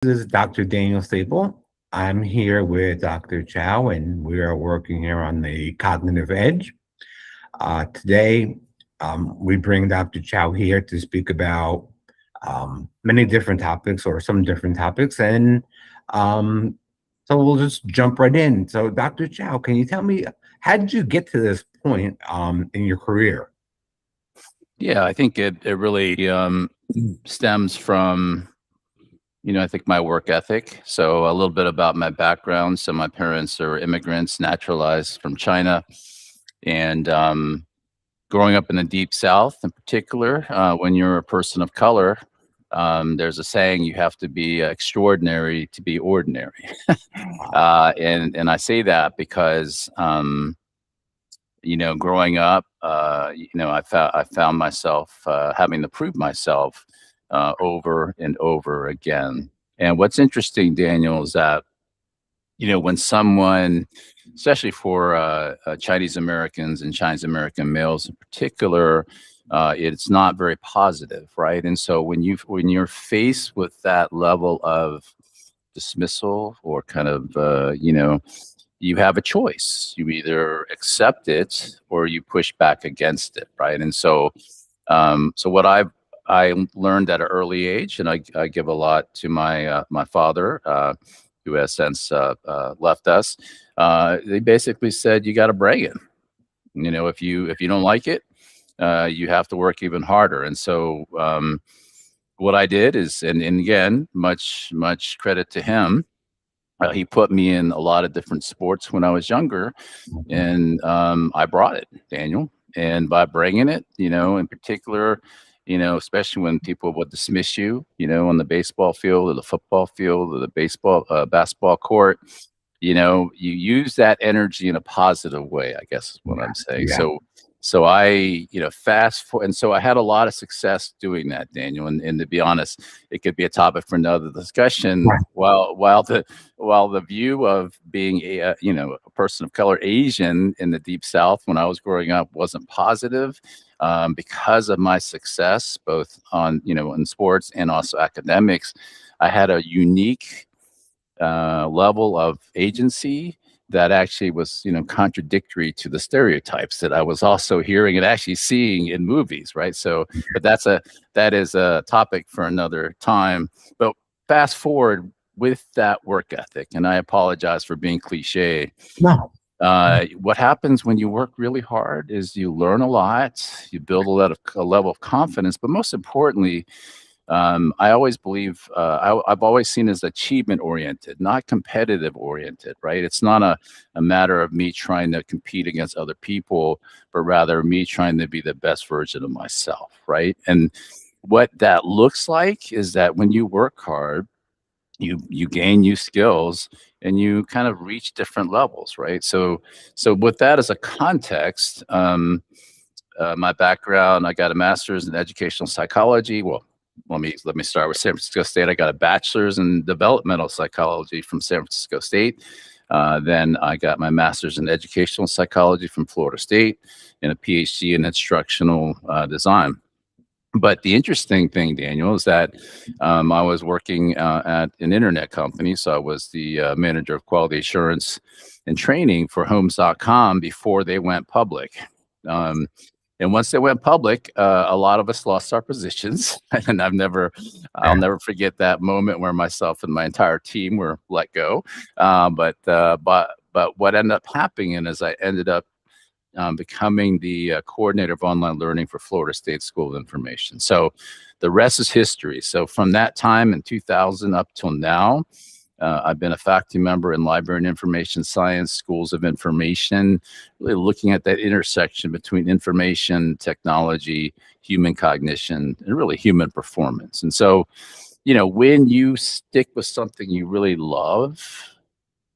This is Dr. Daniel Sabol. I'm here with Dr. Chow, and we are working here on the cognitive edge. Today, we bring Dr. Chow here to speak about many different topics or some different topics. And um, so we'll just jump right in. So, Dr. Chow, can you tell me how did you get to this point in your career? Yeah, I think it really stems from, I think my work ethic. So a little bit about my background. So my parents are immigrants, naturalized from China, and growing up in the Deep South, in particular, when you're a person of color, there's a saying you have to be extraordinary to be ordinary, and I say that because growing up, I found myself having to prove myself over and over again. And what's interesting, Daniel, is that when someone, especially for Chinese Americans and Chinese American males in particular, it's not very positive, right? And so when you're faced with that level of dismissal or kind of you have a choice. You either accept it or you push back against it, right? And so what I learned at an early age, and I give a lot to my father, who has since left us. They basically said you got to bring it. If you don't like it, you have to work even harder. And so what I did is, and again, much credit to him. He put me in a lot of different sports when I was younger, and I brought it, Daniel. And by bringing it, in particular, especially when people would dismiss you, on the baseball field or the football field or the basketball court, you use that energy in a positive way, I guess is what I'm saying. Yeah. So I, fast forward, and so I had a lot of success doing that, Daniel. And to be honest, it could be a topic for another discussion. Right. While the view of being a person of color, Asian in the Deep South when I was growing up wasn't positive, because of my success, both on in sports and also academics, I had a unique level of agency that actually was, contradictory to the stereotypes that I was also hearing and actually seeing in movies, right? So, but that is a topic for another time. But fast forward with that work ethic, and I apologize for being cliche. No. What happens when you work really hard is you learn a lot, you build a level of confidence, but most importantly, I always believe I've always seen as achievement oriented, not competitive oriented, right? It's not a matter of me trying to compete against other people, but rather me trying to be the best version of myself, right? And what that looks like is that when you work hard, you gain new skills and you kind of reach different levels, right? So with that as a context, my background, I got a master's in educational psychology. Well, let me start with San Francisco State. I got a bachelor's in developmental psychology from San Francisco State. Then I got my master's in educational psychology from Florida State and a PhD in instructional design. But the interesting thing, Daniel, is that I was working at an internet company. So I was the manager of quality assurance and training for homes.com before they went public. And once they went public, a lot of us lost our positions, and I'll never forget that moment where myself and my entire team were let go. But what ended up happening is I ended up becoming the coordinator of online learning for Florida State School of Information. So the rest is history. So from that time in 2000 up till now, I've been a faculty member in library and information science, schools of information, really looking at that intersection between information, technology, human cognition, and really human performance. And so, when you stick with something you really love,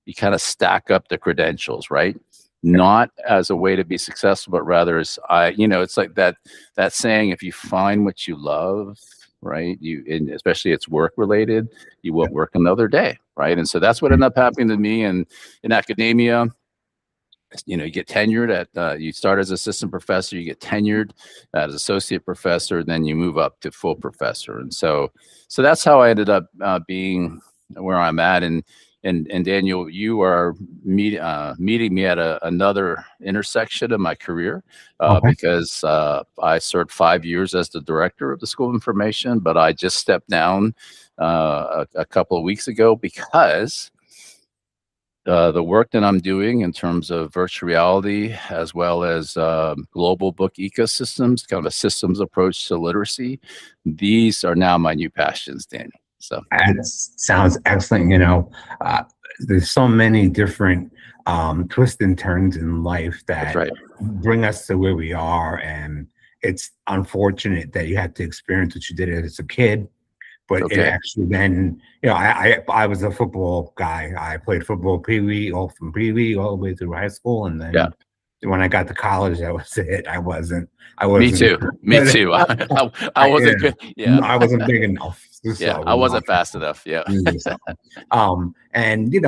you kind of stack up the credentials, right? Not as a way to be successful, but rather as it's like that saying, if you find what you love, right? And especially it's work related, you won't work another day, right? And so that's what ended up happening to me in academia. You get tenured you start as assistant professor, you get tenured as associate professor, then you move up to full professor. And so that's how I ended up being where I'm at. And Daniel, you are meeting me at another intersection of my career, Okay. because I served 5 years as the director of the School of Information, but I just stepped down a couple of weeks ago because the work that I'm doing in terms of virtual reality, as well as global book ecosystems, kind of a systems approach to literacy, these are now my new passions, Daniel. So That sounds excellent. There's so many different twists and turns in life that's that right. bring us to where we are. And it's unfortunate that you had to experience what you did as a kid, but it Okay. actually then, I was a football guy. I played football all from Pee Wee all the way through high school. And Yeah. then when I got to college, that was it. I Me wasn't, too. Me too. I wasn't good. Yeah. I wasn't big enough. Yeah. So, I wasn't fast enough. Yeah. so, and you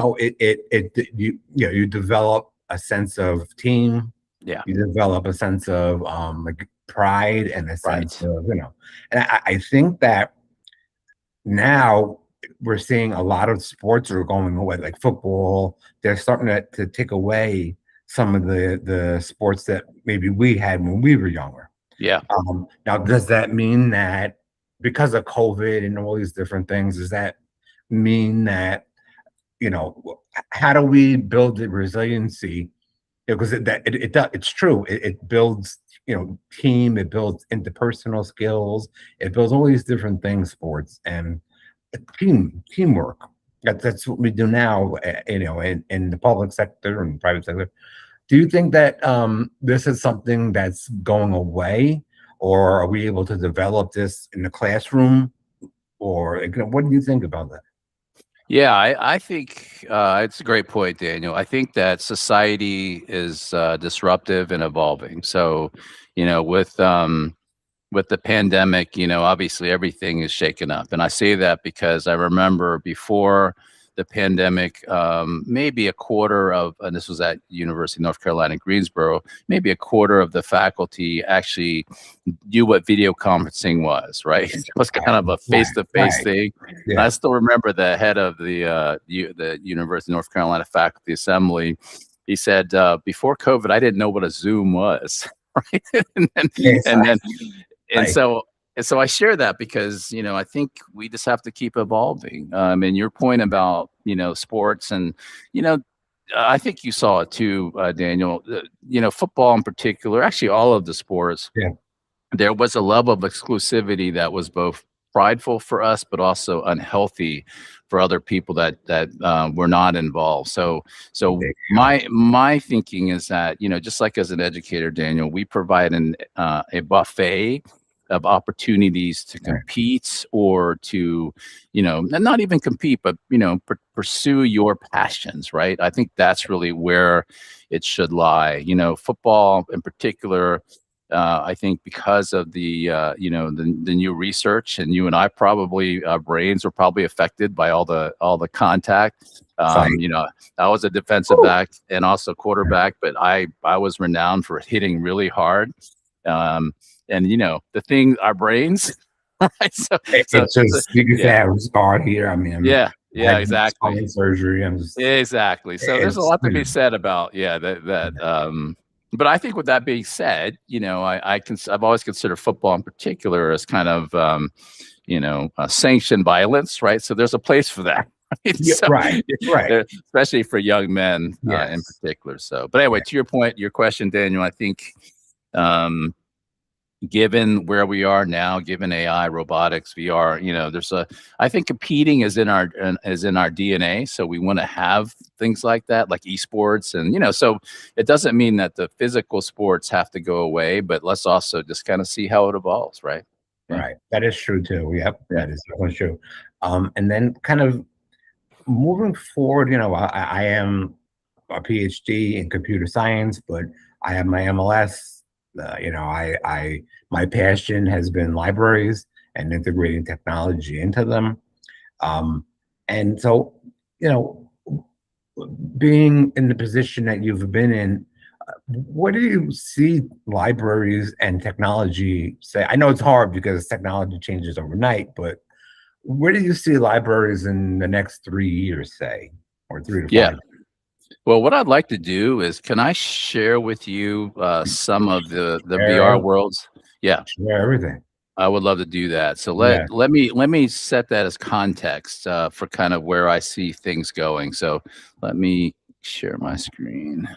develop a sense of team, Yeah. you develop a sense of like pride and a sense Right. of, and I think that now we're seeing a lot of sports are going away, like football. They're starting to take away some of the sports that maybe we had when we were younger. Yeah. Now, does that mean that because of COVID and all these different things, does that mean that, how do we build the resiliency? Because it's true. It builds, team, it builds interpersonal skills, it builds all these different things, sports and teamwork. That's what we do now, in the public sector and private sector. Do you think that this is something that's going away, or are we able to develop this in the classroom? Or what do you think about that? Yeah, I think it's a great point, Daniel. I think that society is disruptive and evolving. So, with the pandemic, obviously everything is shaken up. And I say that because I remember before the pandemic, maybe a quarter of, and this was at University of North Carolina, Greensboro, maybe a quarter of the faculty actually knew what video conferencing was, right? It was kind of a Right, face-to-face right. thing. And Yeah. I still remember the head of the University of North Carolina Faculty Assembly. He said, before COVID, I didn't know what a Zoom was. Right. and then, Yes, and then and I so I share that because I think we just have to keep evolving. And your point about sports, and I think you saw it too, Daniel. Football in particular, actually all of the sports, yeah, there was a level of exclusivity that was both prideful for us, but also unhealthy for other people that were not involved. So there you go. my thinking is that just like as an educator, Daniel, we provide a buffet of opportunities to Right, compete or to and not even compete, but pursue your passions. Right? I think that's really where it should lie. Football in particular, I think because of the new research, and you and I probably brains were probably affected by all the contact. fight. I was a defensive back and also quarterback, but I was renowned for hitting really hard. Um, and the thing, our brains, right? So It's just you can say yeah, I was scarred here. I mean, I yeah, had exactly. spine surgery. I'm just Exactly. So there's a it's lot to be said about but I think with that being said, I've always considered football in particular as kind of sanctioned violence, right? So there's a place for that. Right? yeah, So right, right. especially for young men in Yes. particular. So, but anyway, Yeah. to your point, your question, Daniel, I think um, given where we are now, given AI, robotics, VR, I think competing is in our DNA. So we want to have things like that, like esports, and so it doesn't mean that the physical sports have to go away, but let's also just kind of see how it evolves, right? Yeah, Right. That is true too. Yep, yeah, that is definitely true. And then kind of moving forward, I am a PhD in computer science, but I have my MLS. My passion has been libraries and integrating technology into them. Um, and so, you know, being in the position that you've been in, what do you see libraries and technology say? I know it's hard because technology changes overnight, but where do you see libraries in the next 3 years, say, or 3 to Yeah. 5? Well, what I'd like to do is, can I share with you some of the VR Share, worlds? Yeah, share everything. I would love to do that. So Yeah. let me set that as context for kind of where I see things going. So let me share my screen.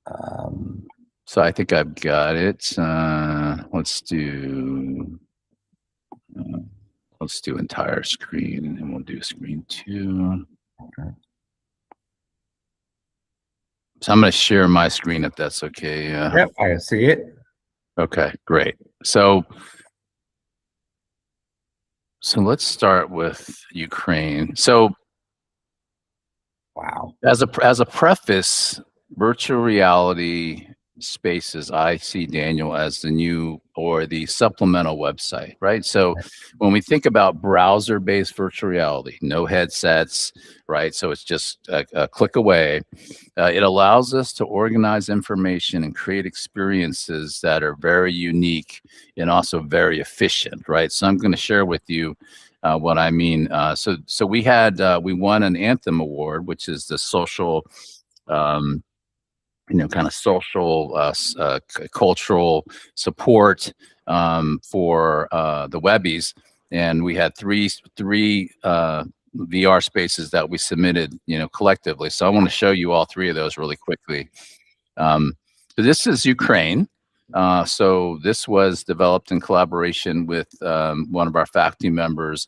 Um, So I think I've got it. Uh, let's do entire screen, and then we'll do screen two. okay. So I'm going to share my screen if that's okay. Yep, I see it. Okay, great. So let's start with Ukraine. So Wow. as a preface, virtual reality spaces, I see, Daniel, as the new or the supplemental website, right? So when we think about browser-based virtual reality, no headsets, right? So it's just a click away. It allows us to organize information and create experiences that are very unique and also very efficient, right? So I'm going to share with you what I mean. So we won an Anthem Award, which is the social, um, kind of social, cultural support for the Webbies, and we had three VR spaces that we submitted, collectively. So I want to show you all three of those really quickly. Um, so this is Ukraine. So this was developed in collaboration with one of our faculty members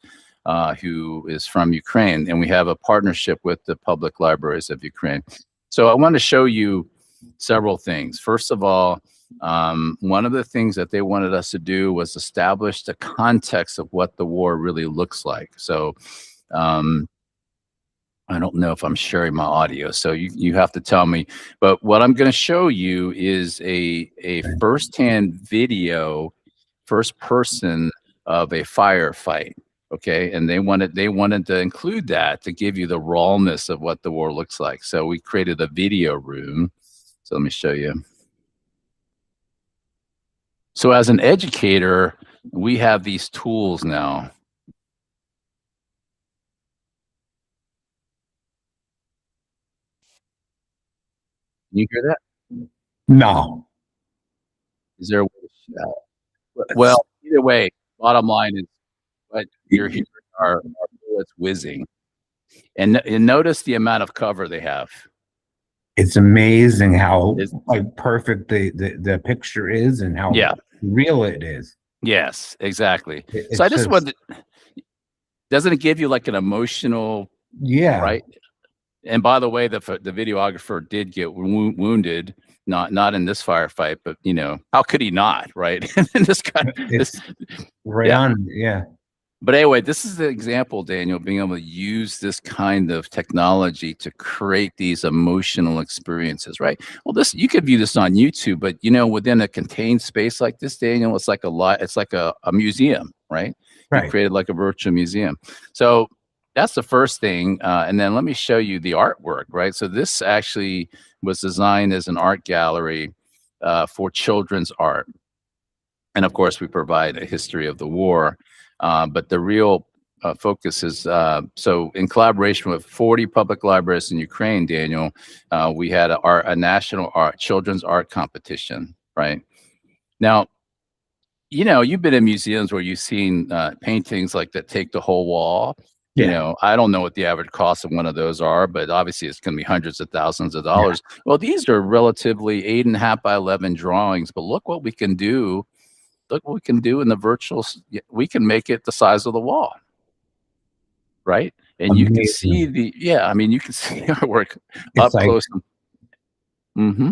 who is from Ukraine, and we have a partnership with the public libraries of Ukraine. So I want to show you several things. First of all, one of the things that they wanted us to do was establish the context of what the war really looks like. So um, I don't know if I'm sharing my audio, so you have to tell me. But what I'm going to show you is a firsthand video, first person of a firefight. Okay, and they wanted to include that to give you the rawness of what the war looks like. So we created a video room. So let me show you. So as an educator, we have these tools now. Can you hear that? No. Is there a way to well, either way, bottom line is what you're hearing are bullets whizzing. And notice the amount of cover they have. It's amazing how It's, like perfect the picture is and how yeah. real it is. Yes, exactly. So I It's just just, wanted, doesn't it give you like an emotional, yeah. right? And by the way, the videographer did get wounded, not in this firefight, but how could he not, right? this guy, It's right yeah. on. Yeah. But anyway, this is the example, Daniel, being able to use this kind of technology to create these emotional experiences, right? Well, you could view this on YouTube, but within a contained space like this, Daniel, it's like a museum, right? You Right. created like a virtual museum. So that's the first thing. And then let me show you the artwork, right? So this actually was designed as an art gallery for children's art. And of course, we provide a history of the war. But the real focus is so in collaboration with 40 public libraries in Ukraine, Daniel, we had a national children's art competition, right? Now, you've been in museums where you've seen paintings like that take the whole wall. Yeah. I don't know what the average cost of one of those are, but obviously it's going to be hundreds of thousands of dollars. Well, these are relatively 8.5 by 11 drawings, but look what we can do. Look what we can do in the virtual. We can make it the size of the wall, right? And you can see Amazing. you can see our work It's up like close. Mm-hmm.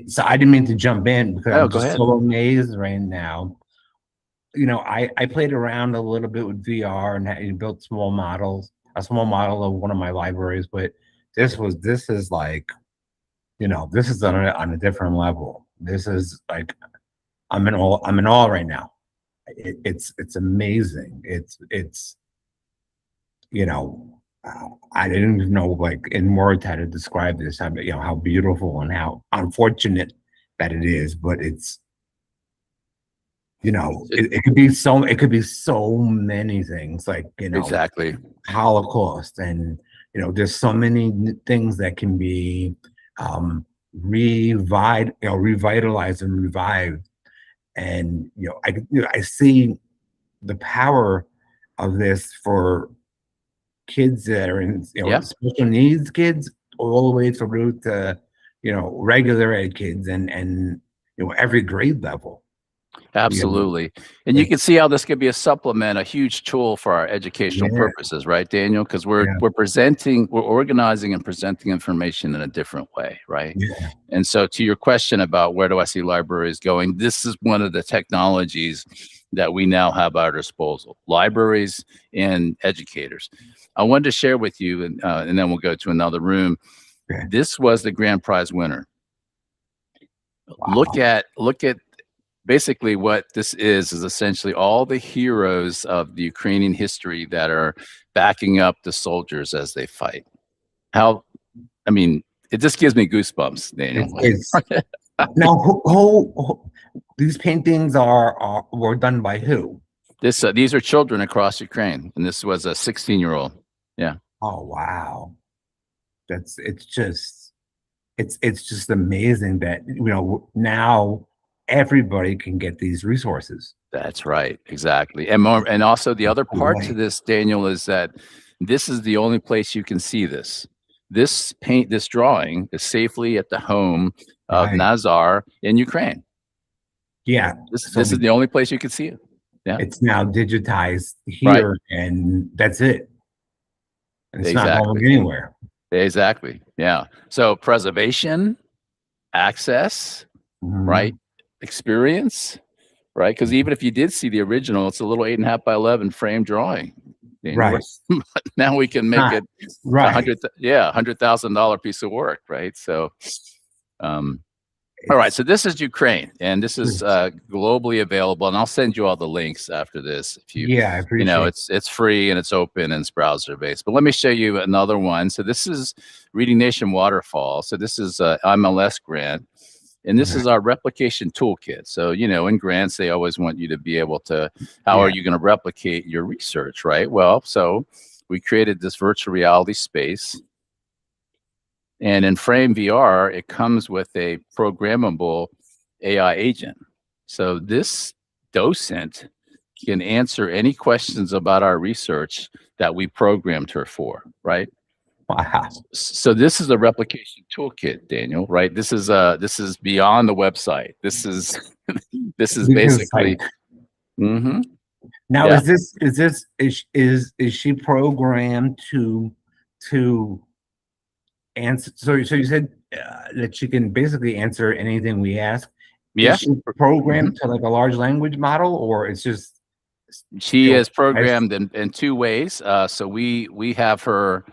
so I didn't mean to jump in because Oh, I'm go just ahead. so amazed right now. I played around a little bit with VR and built a small model of one of my libraries, but this is like, this is on a different level. This is like I'm in awe right now. It's amazing. It's you know I didn't even know like in words how to describe this. How beautiful and how unfortunate that it is, but it's it could be so many things, like, Exactly. Holocaust, and there's so many things that can be revitalized and revived. And I see the power of this for kids that are in Yeah. special needs kids, all the way through to regular ed kids, and every grade level. you know Absolutely. And you can it's see how this could be a supplement, a huge tool for our educational Yeah, purposes, right, Daniel? Because yeah, we're organizing and presenting information in a different way, right? yeah. And so to your question about where do I see libraries going, this is one of the technologies that we now have at our disposal, libraries and educators. I wanted to share with you, and then we'll go to another room. Okay. This was the grand prize winner. Wow. Look at basically what this is essentially all the heroes of the Ukrainian history that are backing up the soldiers as they fight. How, I mean, it just gives me goosebumps, Daniel. It's now these paintings were done by who? These are children across Ukraine, and this was a 16-year-old. Yeah, Oh, wow. It's just amazing that now everybody can get these resources. that's right, exactly. And more, and also the other part to Right. this, Daniel, is that this is the only place you can see this. This drawing is safely at the home of Right. Nazar in Ukraine. Yeah. This is the only place you can see it. Yeah, It's now digitized right. here, and that's it. And it's not Exactly. going anywhere. Exactly. Yeah. So preservation, access, right? Mhm. Experience, right? Because even if you did see the original, it's a little 8.5 by 11 frame drawing. Daniel. Right. But now we can make Not it right. $100,000 piece of work, right? So, um, all right, It's, so this is Ukraine, and this is it's globally available, and I'll send you all the links after this. If Yeah, I appreciate. it's free and it's open and it's browser based. But let me show you another one. So this is Reading Nation Waterfall. So this is a MLS grant, and this Okay. is our replication toolkit. So in grants they always want you to be able to. How Yeah. are you going to replicate your research, right? Well, so we created this virtual reality space. And in Frame VR, it comes with a programmable AI agent. So this docent can answer any questions about our research that we programmed her for, right? Wow. So this is a replication toolkit, Daniel, right? This is beyond the website. This is this is Because basically now yeah. is she programmed to answer? So you said that she can basically answer anything we ask. Yeah. Is she programmed to like a large language model, or it's just She is as programmed in two ways. So we have her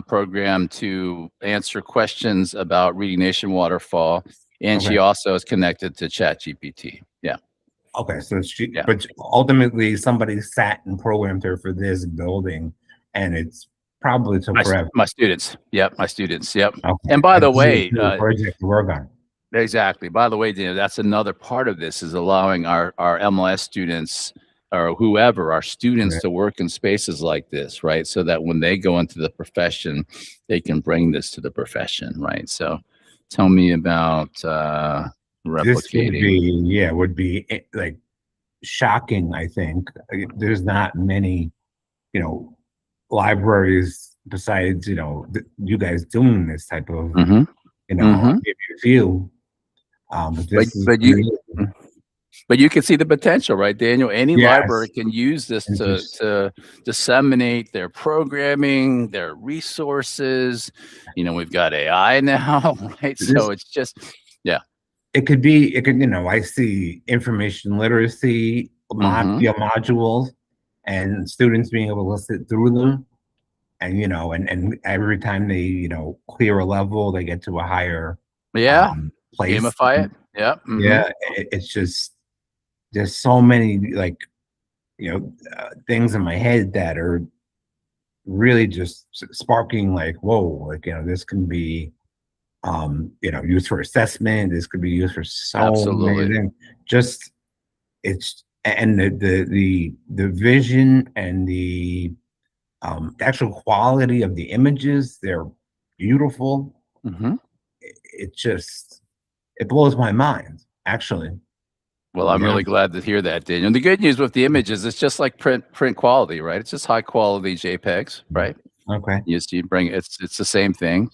programmed to answer questions about Reading Nation Waterfall, and okay? she also is connected to ChatGPT. Yeah, Okay, so yeah. but ultimately somebody sat and programmed her for this building, and it's probably took forever. My students. Yep, my students. Yep. Okay, And by and the this is way, a project to work on. exactly. By the way, Dan, that's another part of this is allowing our MLS students or whoever, our students Right. to work in spaces like this, right? So that when they go into the profession, they can bring this to the profession, right? So tell me about This replicating. would be like shocking. I think there's not many, you know, libraries besides you guys doing this type of Mm-hmm. Mm-hmm. maybe a few. But But this is but you amazing. But you can see the potential, right, Daniel? Any library Yes, can use this and just to disseminate their programming, their resources. We've got AI now, right? So this it's just, yeah. it could I see information literacy Mm-hmm. modules, and students being able to sit through them, and and every time they clear a level, they get to a higher Yeah. place. Gamify it. Yeah. Mm-hmm. Yeah, it's just there's so many like things in my head that are really just sparking like, whoa, like this can be used for assessment. This could be used for so many Absolutely. things. Just it's and the vision and the actual quality of the images, they're beautiful. Hmm. It just it blows my mind, actually. Well, I'm Yeah. really glad to hear that, Daniel. And the good news with the images, it's just like print quality, right? It's just high quality JPEGs, right? Okay. You bring it's the same thing.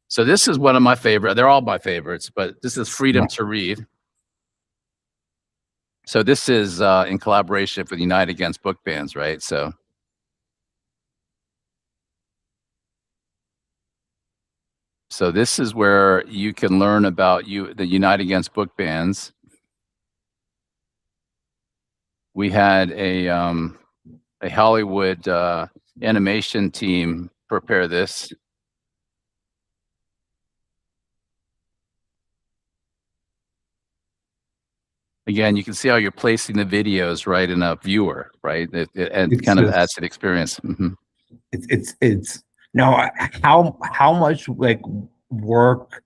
So this is one of my favorite. They're all my favorites, but this is Freedom Yeah. to Read. So this is in collaboration with Unite Against Book Bans, right? So this is where you can learn about the Unite Against Book Bans. We had a Hollywood animation team prepare this. Again, you can see how you're placing the videos right in a viewer, right? And It's kind of adds just to the experience. Mhm. it's now how much like work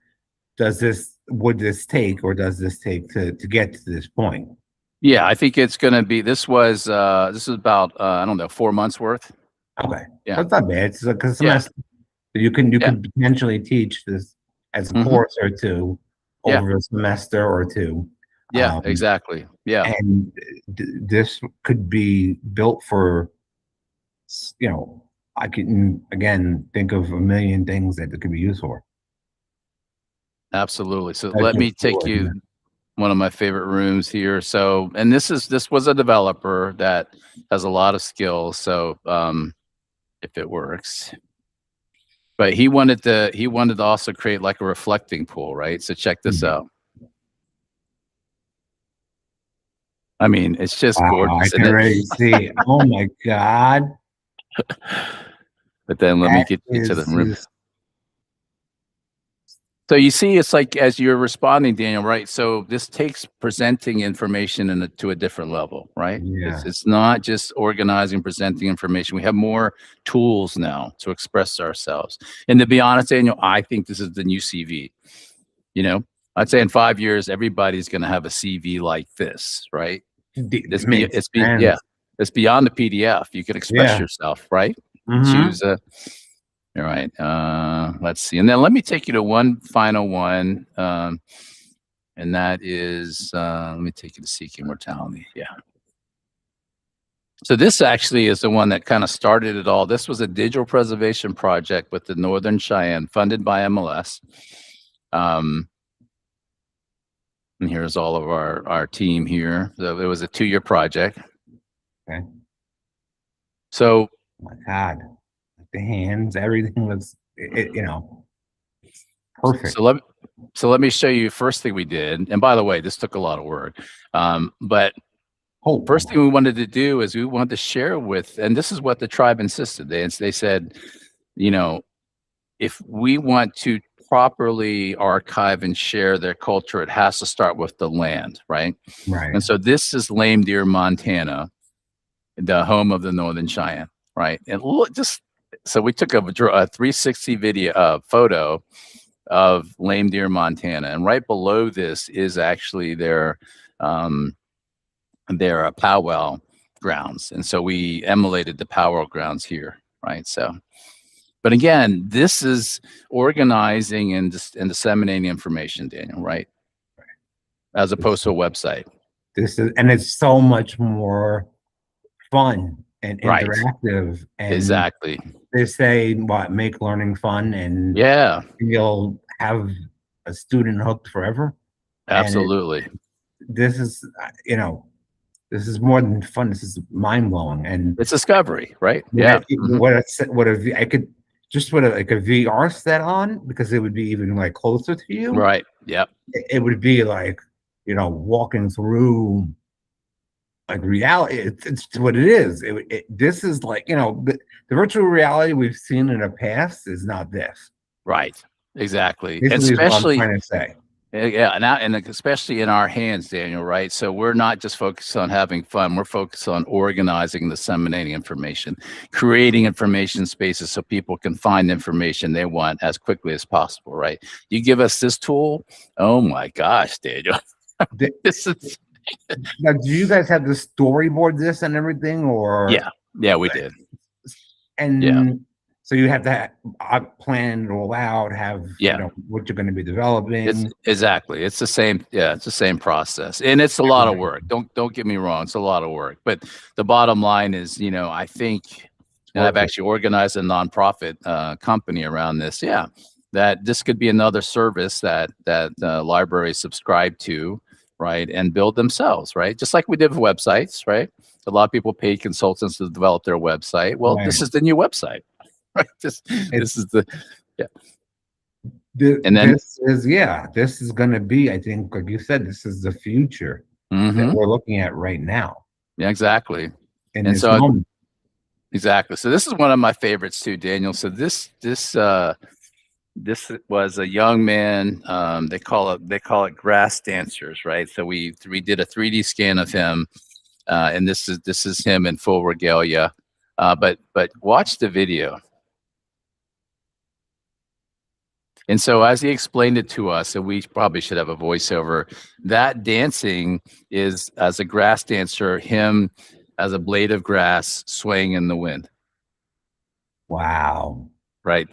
would this take or does this take to get to this point? Yeah, I think it's going to be. This is about I don't know 4 months worth. Okay. Yeah, That's not bad. It's like a yeah, semester. You yeah, could potentially teach this as a hmm, course or two yeah, over a semester or two. yeah, Um, exactly. Yeah, and this could be built for, I can again think of a million things that it could be used for. absolutely. So That's let me just take you one of my favorite rooms here. So, and this was a developer that has a lot of skills. So, if it works, but he wanted to also create like a reflecting pool, right? So check this Mhm. out. I mean, it's just Wow, I gorgeous, isn't can it? already see. Oh my God, But then let me that get you to the is room. just So you see, it's like as you're responding, Daniel, right? So this takes presenting information to a different level, right? yeah. It's not just organizing, presenting information. We have more tools now to express ourselves. And to be honest, Daniel, I think this is the new CV. You know, I'd say in 5 years, everybody's going to have a CV like this, right? It makes Yeah, sense. it's beyond the PDF. You can express Yeah. yourself, right? Mm-hmm. Choose a all right. Let's see. And then let me take you to one final one. And that is, let me take you to Seek Immortality. Yeah. So this actually is the one that kind of started it all. This was a digital preservation project with the Northern Cheyenne, funded by MLS. And here's all of our team here. So it was a 2-year project. Okay. So Oh my God, the hands, everything looks, perfect. so let let me show you first thing we did. And by the way, this took a lot of work. But first Oh, thing we wanted to do is we wanted to share with, and this is what the tribe insisted. They said, you know, if we want to properly archive and share their culture, it has to start with the land, right? right. And so this is Lame Deer, Montana, the home of the Northern Cheyenne, right? And look, just so we took a 360 video photo of Lame Deer, Montana, and right below this is actually their powwow grounds, and so we emulated the powwow grounds here, right? So, but again, this is organizing and disseminating information, Daniel, right? As This, opposed to a website, and it's so much more fun and right? interactive. And Exactly. they say, what, make learning fun, and Yeah, you'll have a student hooked forever. And absolutely. this is, this is more than fun. This is mind blowing. And It's discovery, right? what Yeah. I, what a, what a, I could just put like a VR set on because it would be even like closer to you. Right. Yep. It would be like, walking through like reality. It's what it is. This is like, the virtual reality we've seen in the past is not this. Right. Exactly. And Basically, is what I'm especially, trying to say. yeah, and especially in our hands, Daniel, right? So we're not just focused on having fun. We're focused on organizing, disseminating information, creating information spaces so people can find information they want as quickly as possible, right? You give us this tool, oh my gosh, Daniel. The- This is Now, do you guys have the storyboard this and everything, or Yeah, yeah, we did. Yeah, and so you have to plan it all out, have yeah. what you're going to be It's developing. exactly. It's the same. Yeah, it's the same process, and it's a lot of work. Don't get me wrong. It's a lot of work, but the bottom line is, I think, It's and I've worth it. actually organized a nonprofit company around this. Yeah, that this could be another service that libraries subscribe to, right, and build themselves, right, just like we did with websites, right. A lot of people paid consultants to develop their website. Well, Right. this is the new website, right? This It's is the yeah, and then. this is yeah. This is going to be. I think, like you said, this is the future that Mhm. we're looking at right now Yeah, exactly. in And this so moment. exactly. So this is one of my favorites too, Daniel. So this was a young man. They call it grass dancers, right? So we did a 3D scan of him, and this is him in full regalia. But watch the video. And so as he explained it to us, and we probably should have a voiceover, that dancing is as a grass dancer, him as a blade of grass swaying in the wind. Wow. Right.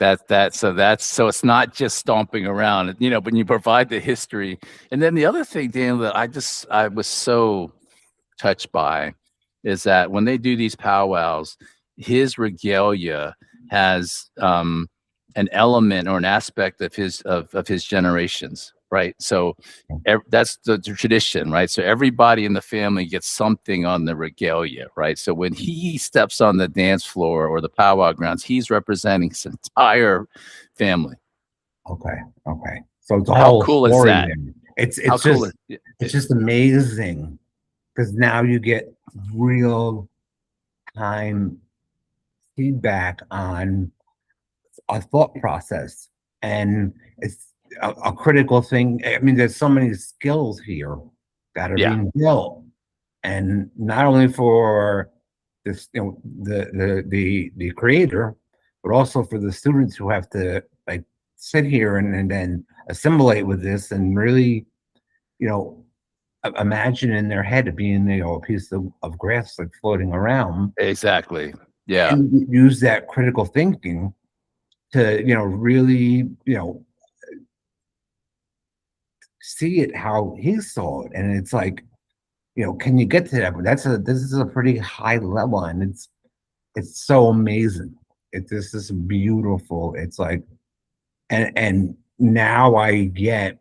So it's not just stomping around, when you provide the history. And then the other thing, Dan, that I was so touched by is that when they do these powwows, his regalia has an element or an aspect of his generations, right? So that's the tradition, right? So everybody in the family gets something on the regalia, right? So when he steps on the dance floor or the powwow grounds, he's representing his entire family. Okay. Okay. So it's a How whole cool is story that? there. How cool is It's just amazing because now you get real time feedback on a thought process, and it's a critical thing. I mean, there's so many skills here that are yeah, being built, and not only for this, the creator, but also for the students who have to like sit here and then assimilate with this and really, you know, imagine in their head being, a piece of grass like floating around, exactly. Yeah. and use that critical thinking to, really, see it how he saw it. And it's like, can you get to that? But this is a pretty high level, and it's so amazing. This is beautiful. It's like, and now I get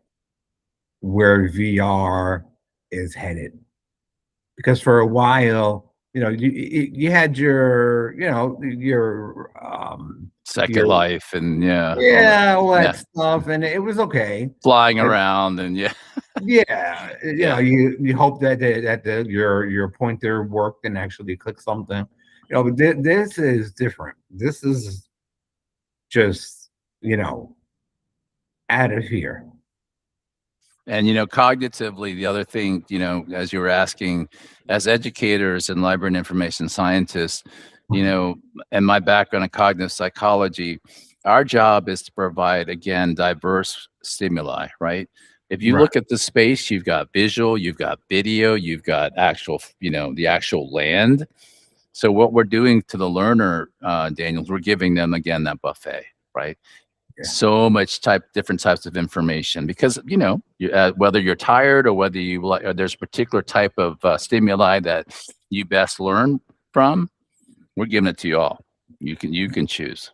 where VR is headed, because for a while, you had Second your Life and yeah, all that. yeah, all that Yeah. stuff, and it was okay. Flying But around and yeah, yeah, yeah, you hope that your pointer worked and actually clicked something. But this is different. This is just, you know, out of here. and cognitively, the other thing, as you were asking, as educators and library and information scientists, you know, and my background in cognitive psychology, our job is to provide, again, diverse stimuli, right? If you Right. look at the space, you've got visual, you've got video, you've got actual, the actual land. So what we're doing to the learner, Daniel, is we're giving them again that buffet, right? Yeah. So much different types of information because whether you're tired or whether you like, or there's a particular type of stimuli that you best learn from. We're giving it to you all. You can choose.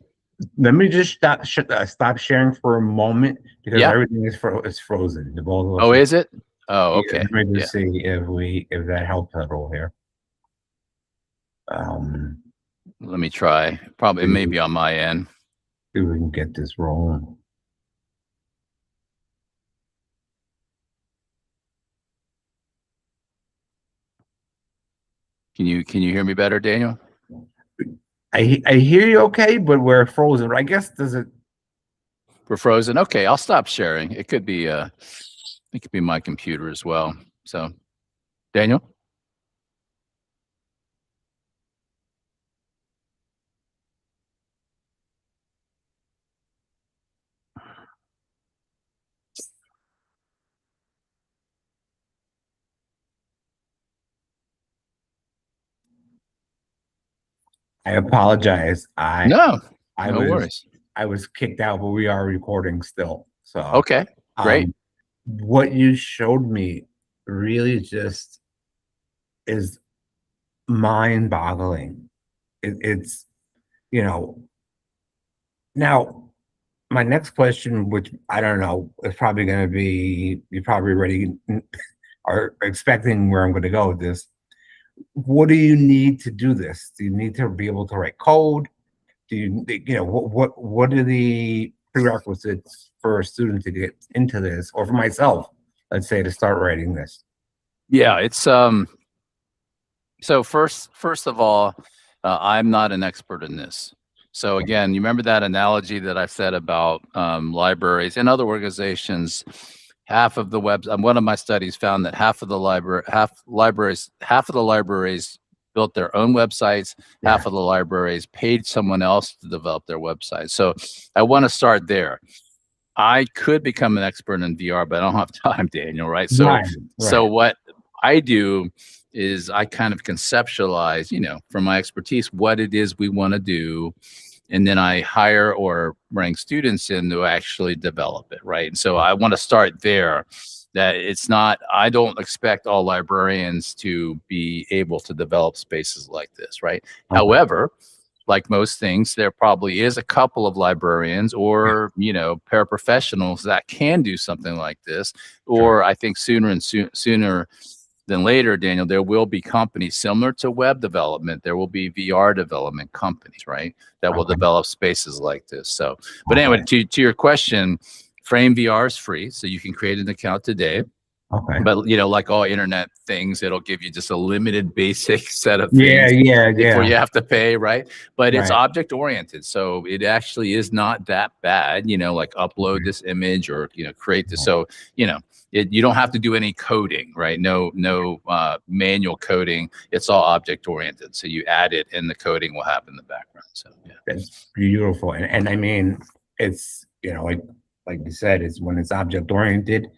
Let me just stop sharing for a moment because Yeah. everything is frozen. The both of us Oh, are. is it? Oh, Yeah, okay. let me Yeah. just see if that helps at all here. Um, Let me try. Probably see, maybe on my end. see if we can get this rolling. Can you hear me better, Daniel? I hear you okay, but we're frozen. I guess does it? We're frozen. Okay, I'll stop sharing. It could be my computer as well. So, Daniel. I apologize. No, I no was worries. I was kicked out, but we are recording still. So, Okay, great. um, what you showed me really just is mind-boggling. It's, you know, now my next question, which I don't know, is probably going to be you probably already are expecting where I'm going to go with this. What do you need to do this? Do you need to be able to write code? Do you know what are the prerequisites for a student to get into this, or for myself, let's say, to start writing this? Yeah, it's so first of all, I'm not an expert in this. So again, you remember that analogy that I said about libraries and other organizations. Half of the webs. One of my studies found that half of the libraries built their own websites. Yeah. Half of the libraries paid someone else to develop their website. So I want to start there. I could become an expert in VR, but I don't have time, Daniel, right? So, Right. so Right. what I do is I kind of conceptualize, from my expertise, what it is we want to do. And then I hire or bring students in to actually develop it, right? And so I want to start there. That it's not, I don't expect all librarians to be able to develop spaces like this, right? Okay. However, like most things, there probably is a couple of librarians or, paraprofessionals that can do something like this. Sure. Or I think sooner than later, Daniel, there will be companies similar to web development. There will be VR development companies, right, that will Okay. develop spaces like this. So, but anyway, Okay. to your question, Frame VR is free, so you can create an account today. Okay. But like all internet things, it'll give you just a limited basic set of Yeah. things Yeah. before Yeah. you have to pay, right? But it's Right. object oriented, so it actually is not that bad. Like upload Okay. this image or create this. Yeah. So you don't have to do any coding, right? No manual coding. It's all object oriented. So you add it, and the coding will happen in the background. So yeah. That's beautiful. And I mean, it's, like you said, it's when it's object oriented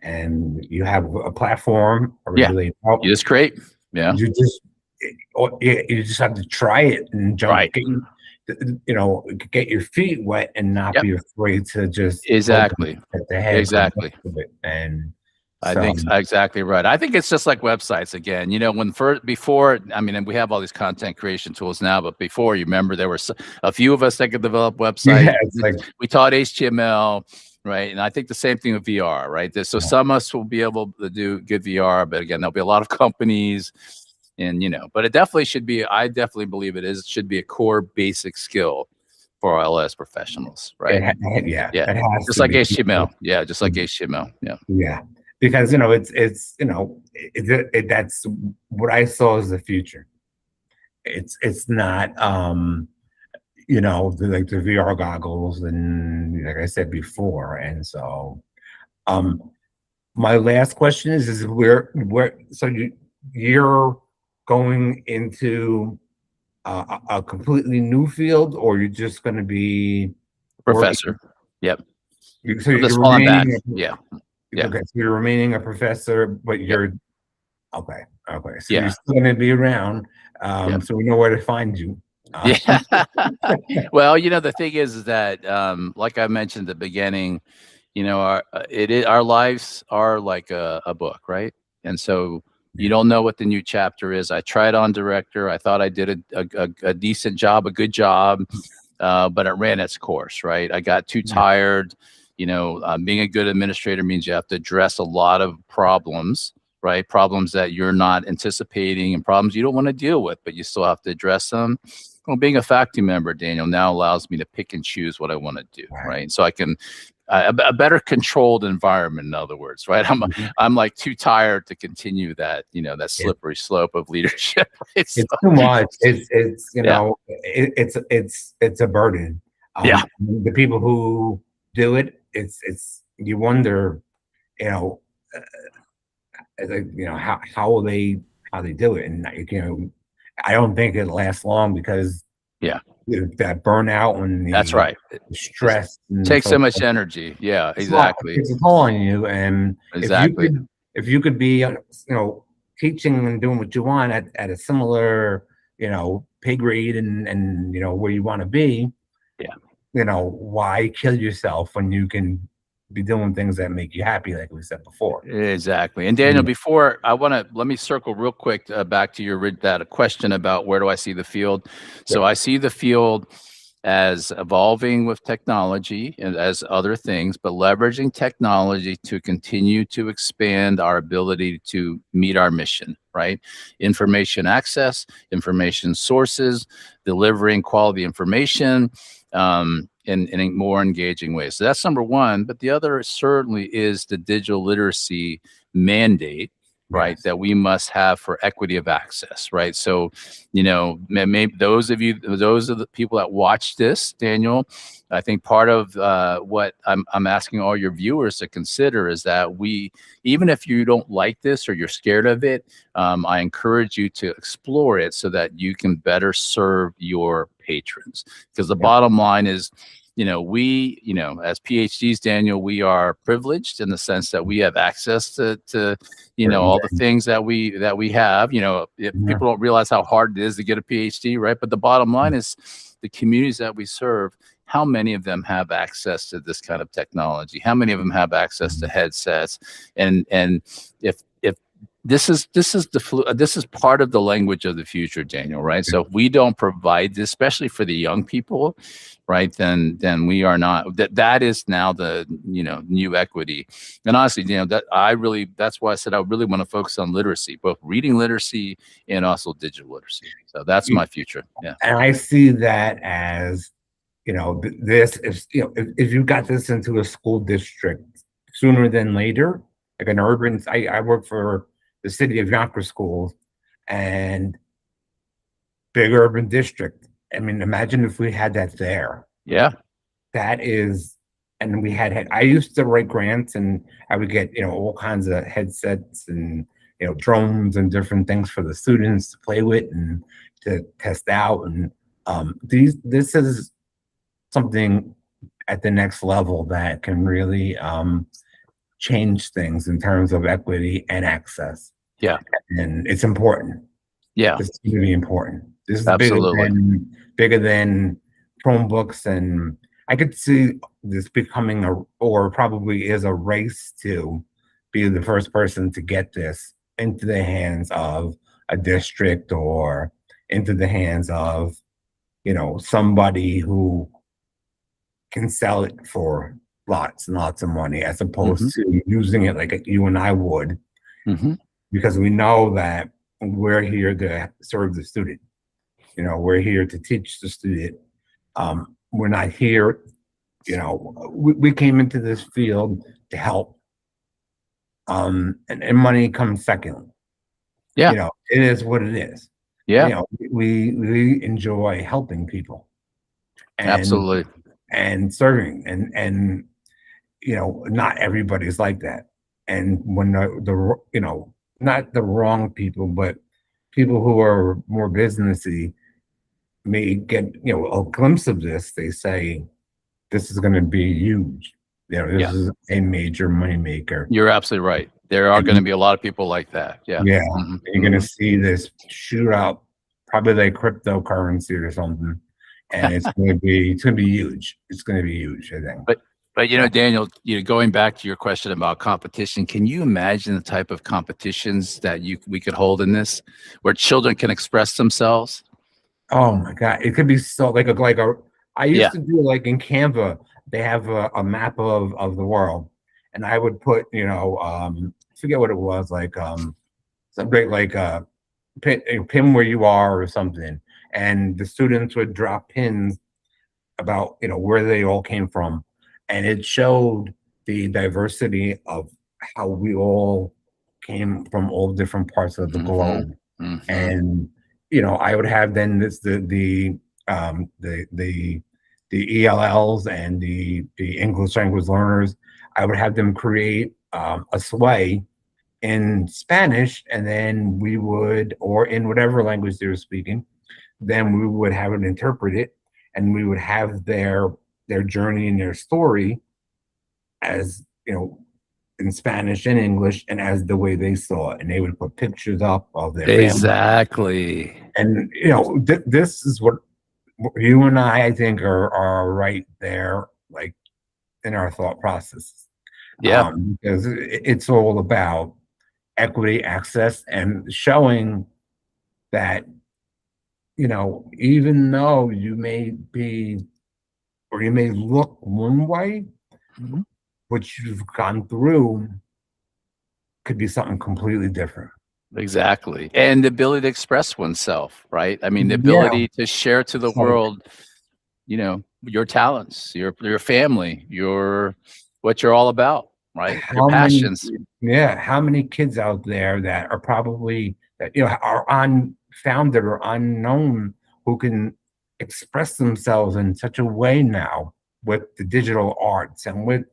and you have a platform Yeah. already laid You out, just create. Yeah. you just you just have to try it and Right. get your feet wet and not Yep. be afraid to just poke Exactly. at the head for the Exactly. rest of it. And I so, think exactly right. I think it's just like websites again. Before, I mean, and we have all these content creation tools now, but before, you remember there were a few of us that could develop websites. yeah, it's like, We taught HTML, right? And I think the same thing with VR, right? So some of us will be able to do good VR, but again, there'll be a lot of companies, and but it definitely should be. I definitely believe it should be a core basic skill for LS professionals, right? yeah, Yeah, it has just to like be. HTML. Yeah, just like HTML. Yeah. Yeah, because that's what I saw as the future. It's not like the VR goggles, and like I said before. And so um my last question is where so you're going into a completely new field, or you're just going to be working, Professor. Yep. so I'm just you're falling back. remaining Yeah. Yeah. okay, so you're remaining a professor, but Yep. you're okay. Okay, so you're Yeah. still going to be around, Yep. so we know where to find you. Yeah. Well, the thing is that, like I mentioned at the beginning, our lives are like a book, right? And so you Yeah. don't know what the new chapter is. I tried on director. I thought I did a decent job, a good job, but it ran its course, right? I got too Yeah. tired. Being a good administrator means you have to address a lot of problems, right? Problems that you're not anticipating and problems you don't want to deal with, but you still have to address them. Well, being a faculty member, Daniel, now allows me to pick and choose what I want to do, Right. right? So I can a better controlled environment, in other words, right? Mhm. I'm like too tired to continue that that It- slippery slope of leadership, right? So, it's too much. It's yeah, it's a burden. yeah, The people who do it, it's you wonder, you know, how they do it, and I don't think it lasts long because yeah. that burnout and That's the right. It stress and takes so so much forth. energy. Yeah, It's a lot. exactly, It's a toll on you, and exactly. if you could be teaching and doing what you want at a similar pay grade and where you want to be, Yeah. why kill yourself when you can be doing things that make you happy, like we said before. Exactly. And Daniel, Yeah. before let me circle real quick back to that question about where do I see the field. So I see the field as evolving with technology and as other things, but leveraging technology to continue to expand our ability to meet our mission, right? Information access, information sources, delivering quality information, in a more engaging way. So that's number one. But the other certainly is the digital literacy mandate, right? Yes. That we must have for equity of access, right? So, maybe those of the people that watch this, Daniel, I think part of what I'm asking all your viewers to consider is that even if you don't like this or you're scared of it, I encourage you to explore it so that you can better serve your patrons. Because the bottom line is, we, as PhDs, Daniel, we are privileged in the sense that we have access to all the things that we have. If people don't realize how hard it is to get a PhD, right? But the bottom line is the communities that we serve. How many of them have access to this kind of technology? How many of them have access to headsets? And if this is part of the language of the future, Daniel, right? So if we don't provide this, especially for the young people, right, then we are not, that is now the new equity. And honestly, that's why I said I really want to focus on literacy, both reading literacy and also digital literacy. So that's my future. Yeah. And I see that as, this is, if you got this into a school district sooner than later, like an urban, I work for the city of Yonkers schools and big urban district. I mean, imagine if we had that there. Yeah. That is, and I used to write grants and I would get, all kinds of headsets and, drones and different things for the students to play with and to test out. And this is something at the next level that can really change things in terms of equity and access. Yeah. And it's important. Yeah. This is really important. This is Absolutely. bigger than Chromebooks, and I could see this becoming or probably is a race to be the first person to get this into the hands of a district or into the hands of, somebody who can sell it for lots and lots of money as opposed to using it like you and I would, because we know that we're here to serve the student. We're here to teach the student. We're not here, we came into this field to help. And money comes second. Yeah. It is what it is. Yeah. We enjoy helping people and Absolutely. and serving and not everybody's like that. And when not the wrong people, but people who are more businessy may get a glimpse of this, they say this is going to be huge. This is a major moneymaker. You're absolutely right. There are going to be a lot of people like that. Yeah. Yeah. You're going to see this shoot up, probably like cryptocurrency or something, and it's going to be huge. It's going to be huge, I think. But Daniel, going back to your question about competition, can you imagine the type of competitions that we could hold in this, where children can express themselves? Oh my God, it could be so I used to do like in Canva, they have a map of the world, and I would put forget what it was, like something like pin where you are or something, and the students would drop pins about where they all came from, and it showed the diversity of how we all came from all different parts of the globe. And I would have then the ELLs and the English language learners, I would have them create a sway in Spanish, and then we would, or in whatever language they were speaking, then we would have it interpreted, and we would have their journey and their story as in Spanish and English and as the way they saw it. And they would put pictures up of their family. Exactly. And, this is what you and I think, are right there, like in our thought process. Yeah. Because it's all about equity, access, and showing that, even though you may be, or you may look one way, Mhm. what you've gone through could be something completely different. Exactly. And the ability to express oneself, right? I mean, the Yeah. ability to share to the So world, your talents, your family, what you're all about, right? Your how many, passions. how many kids out there that are probably, that, are unfounded or unknown, who can express themselves in such a way now with the digital arts and with,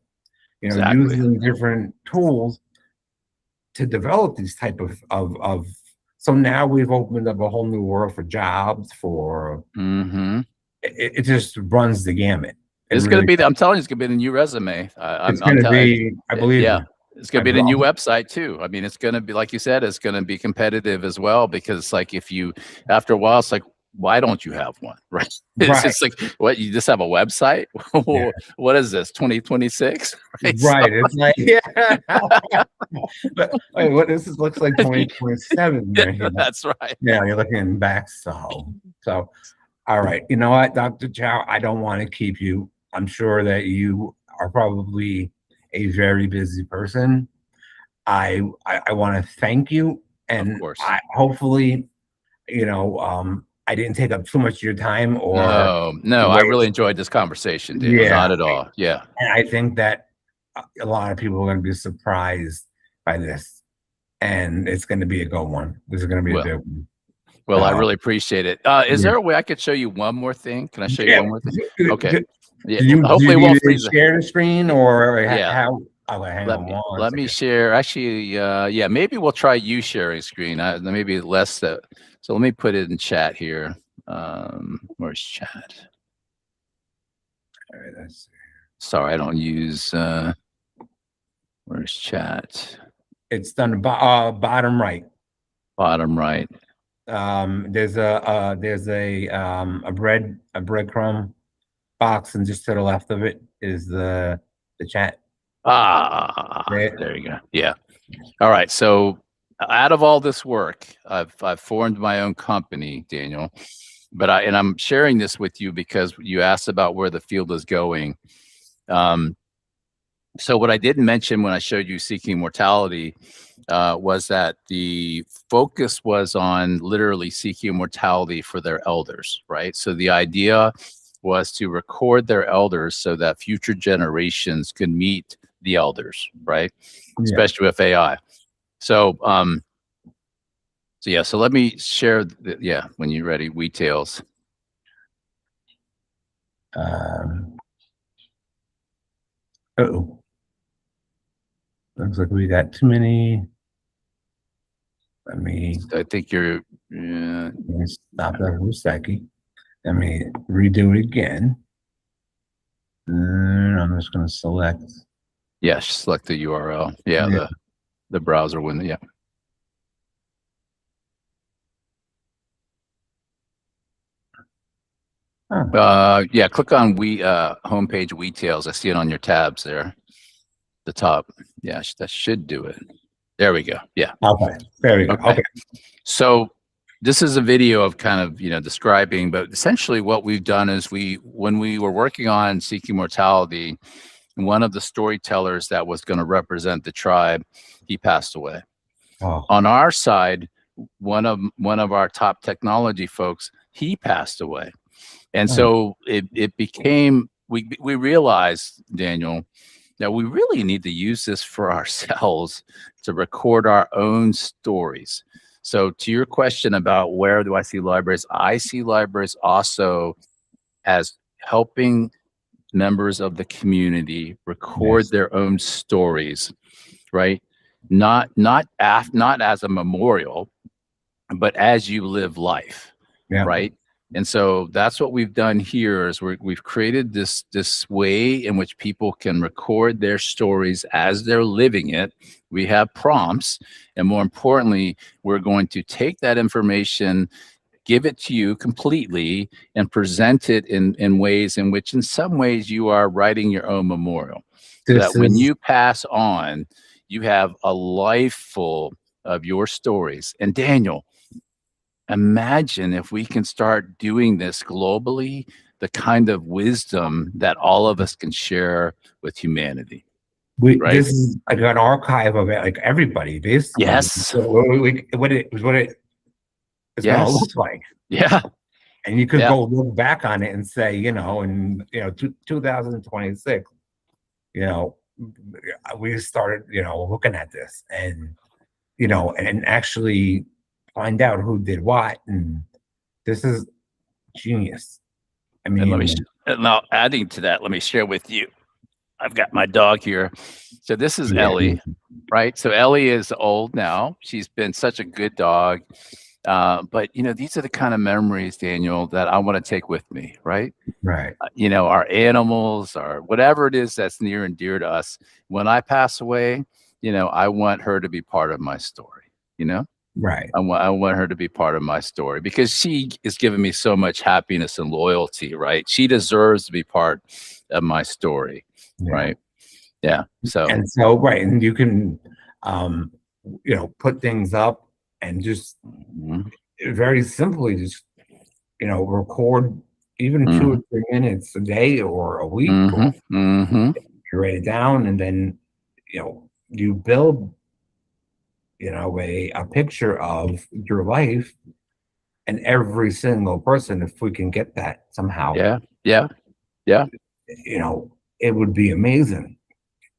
Exactly. using different tools to develop these type of so now we've opened up a whole new world for jobs, for Hmm. it just runs the gamut. It It's gonna really, be. I'm telling you, it's gonna be the new resume. it's I'm going to telling. be, I believe Yeah, you. it's gonna I be the new brought, website too. I mean, it's gonna be like you said. It's gonna be competitive as well because, like, if you after a while, it's like, why don't you have one? Right? It's right, just like, what? You just have a website? yeah, What is this? 2026? Right? So, right. It's like, yeah. But wait, what this looks like 2027 yeah, right here. that's right. Yeah, you're looking back. So all right. You know what, Dr. Chow, I don't want to keep you. I'm sure that you are probably a very busy person. I want to thank you, Of and course. I hopefully, I didn't take up too much of your time or No, no. I really waste. enjoyed this conversation, Daniel. Yeah, Not at all. Yeah. and I think that a lot of people are going to be surprised by this, and it's going to be a good one. This is going to be a Well, big one. well, I So really appreciate it. Is yeah, there a way I could show you one more thing? Can I show you yeah. one more thing? Do, Okay. do, Yeah. do Hopefully, you it need won't to freeze. share the screen, or Yeah. how? Okay, hang Let on me one let me second. share. Actually, yeah, maybe we'll try you sharing screen. Maybe less that. So let me put it in chat here. Where's chat? All right, let's see. Sorry, I don't use. Where's chat? It's done bottom right. Bottom right. There's a breadcrumb box, and just to the left of it is the chat. Ah, There. there you go. Yeah. All right. So out of all this work, I've formed my own company, Daniel. But I'm sharing this with you because you asked about where the field is going. Um, so what I didn't mention when I showed you Seeking Mortality was that the focus was on literally seeking mortality for their elders, right? So the idea was to record their elders so that future generations could meet the elders, right? Yeah. Especially with AI. So, so yeah, so let me share, yeah, when you're ready, details. Um, oh, looks like we got too many. Let me, I think you're, let me stop that for a second. Let me redo it again. And I'm just going to select. yeah, select the URL. Yeah, Yeah. the browser window. Yeah. Yeah, click on homepage details. I see it on your tabs there, the top. Yeah, that should do it. There we go. Yeah. Okay. There we go. Okay. Okay. So this is a video of kind of, describing, but essentially what we've done is when we were working on Seeking Mortality, one of the storytellers that was going to represent the tribe, he passed away. Oh. On our side, one of our top technology folks, he passed away. And so it became, we realized, Daniel, that we really need to use this for ourselves to record our own stories. So to your question about where do I see libraries, I see libraries also as helping members of the community record Yes. their own stories, right? Not as a memorial, but as you live life, Yeah. right? And so that's what we've done here is we've created this way in which people can record their stories as they're living it. We have prompts, and more importantly, we're going to take that information, give it to you completely, and present it in ways in which in some ways you are writing your own memorial. So This that when is you pass on, you have a life full of your stories. And Daniel, imagine if we can start doing this globally, the kind of wisdom that all of us can share with humanity, right? this is like an archive of it, like everybody, basically. Yes. What it was, what it is going to Yes. look like. Yeah. And you could Yeah. go look back on it and say, in 2026, you know, we started, looking at this, and and actually find out who did what, and this is genius. I And mean, now adding to that, let me share with you. I've got my dog here. So this is yeah, Ellie, right? So Ellie is old now. She's been such a good dog. But these are the kind of memories, Daniel, that I want to take with me, right? right, Our animals, or whatever it is that's near and dear to us. When I pass away, I want her to be part of my story. You know, right, I want her to be part of my story because she is giving me so much happiness and loyalty, right? She deserves to be part of my story, yeah. right? Yeah. So, And so, right, and you can, um, put things up and just mhm, very simply just, record even two or mhm, 3 minutes a day or a week, or mhm, mhm. you write it down, and then, you build, a picture of your life, and every single person, if we can get that somehow, Yeah, yeah, yeah. it would be amazing.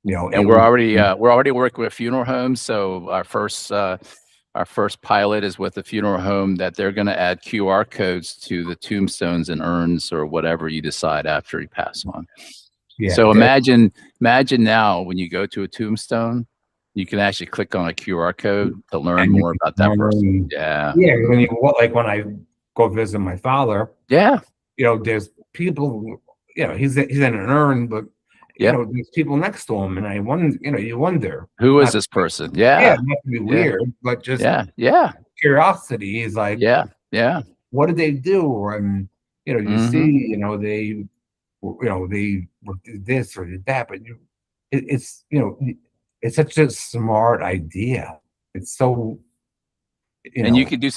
It And would. we're already working with funeral homes. So our first pilot is with a funeral home that they're going to add QR codes to the tombstones and urns or whatever you decide after you pass on. Yeah, So imagine now when you go to a tombstone, you can actually click on a QR code to learn and you more can about that person. learn. Yeah. Yeah, like when I go visit my father, Yeah. there's people, he's in an urn, but Yeah. there's people next to him, and I wonder, you wonder, Who is not this person? yeah, Yeah. not to be Yeah. weird, but just Yeah. Yeah. curiosity is like, Yeah. Yeah. what did they do? And you see, Mhm. they did this or did that, but it's such a smart idea. It's so, And you can do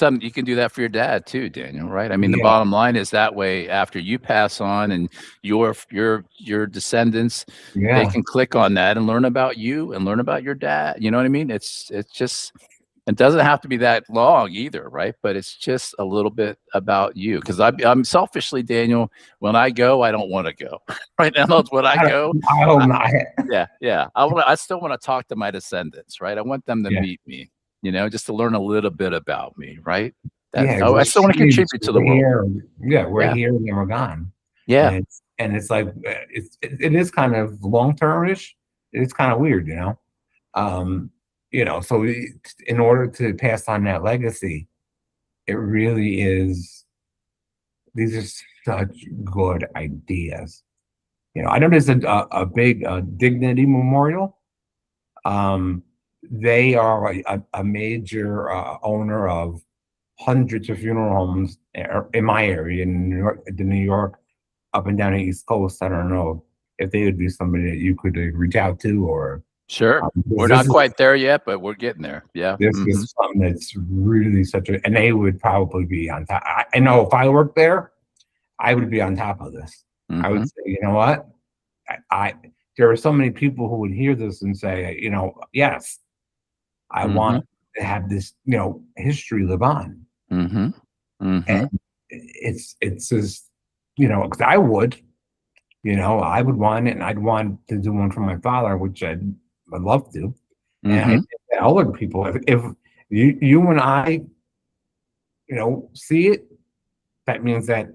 that for your dad too, Daniel, right? I mean, the yeah, bottom line is that way after you pass on and your descendants, they yeah. can click on that and learn about you and learn about your dad. You know what I mean? It's just it doesn't have to be that long either, right? But it's just a little bit about you. Because I'm selfishly, Daniel, when I go, I don't want to go. Right now, when I go, I hope not. yeah, yeah. I still want to talk to my descendants, right? I want them to Yeah. meet me, just to learn a little bit about me, right? That Yeah, I just still want to see that contribute to the we're world. here. Yeah, we're Yeah, here and then we're gone. yeah, And it's like it is kind of long termish. It's kind of weird, Um, so in order to pass on that legacy, it really is. These are such good ideas. I know there's a big dignity memorial. Um, they are a major owner of hundreds of funeral homes in my area in New York, up and down the East Coast. I don't know if they would be somebody that you could reach out to, or sure. because We're not quite there yet, but we're getting there. Yeah. this Mm-hmm. is something that's really such a, and they would probably be on top. I know if I worked there, I would be on top of this. I Mm-hmm. would say, you know what, I there are so many people who would hear this and say, yes, I Mm-hmm. want to have this, history live on. Mm-hmm. And Mm-hmm. it's just, 'cause I would want it, and I'd want to do one for my father, which I'd love to. And I Mm-hmm. think that other people, if you and I, see it, that means that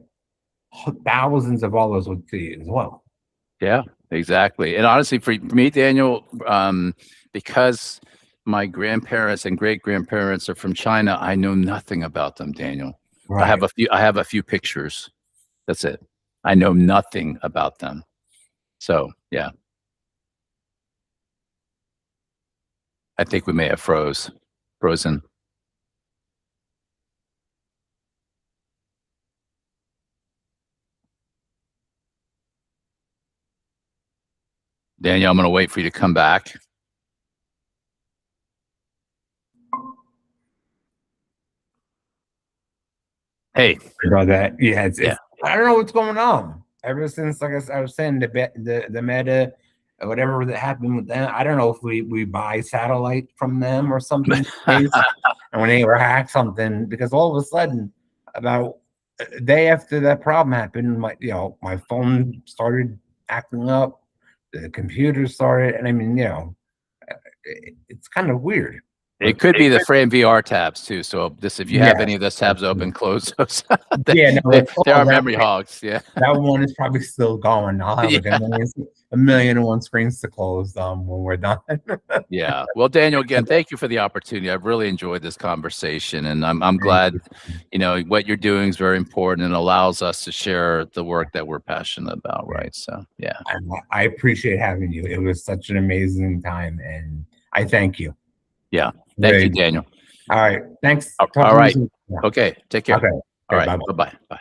thousands of others would see it as well. Yeah, exactly. And honestly, for me, Daniel, because my grandparents and great grandparents are from China, I know nothing about them, Daniel. I Right. have a few. I have a few pictures. That's it. I know nothing about them. So yeah, I think we may have frozen. Daniel, I'm going to wait for you to come back. Hey, About that. Yeah, yeah. it's I don't know what's going on. Ever since, like I was saying, the meta, whatever that happened with them, I don't know if we buy satellite from them or something, space, and when they were hacked something, because all of a sudden, about a day after that problem happened, my phone started acting up, the computer started, and I mean, it's kind of weird, It but could be the frame VR tabs too. So this, if you have yeah, any of those tabs open, close those. yeah, no, it's They all are that. memory hogs. Yeah. That one is probably still going. I'll have like Yeah. a million and one screens to close when we're done. Yeah. Well, Daniel, again, thank you for the opportunity. I've really enjoyed this conversation, and I'm Thank glad, you. what you're doing is very important and allows us to share the work that we're passionate about, Yeah. right? So, yeah. I appreciate having you. It was such an amazing time, and I thank you. Yeah. Thank you, Really. Daniel. All right. Thanks. Talk All to you right. soon. Yeah. Okay. Take care. Okay. All Okay. right. Bye. Bye-bye. Bye.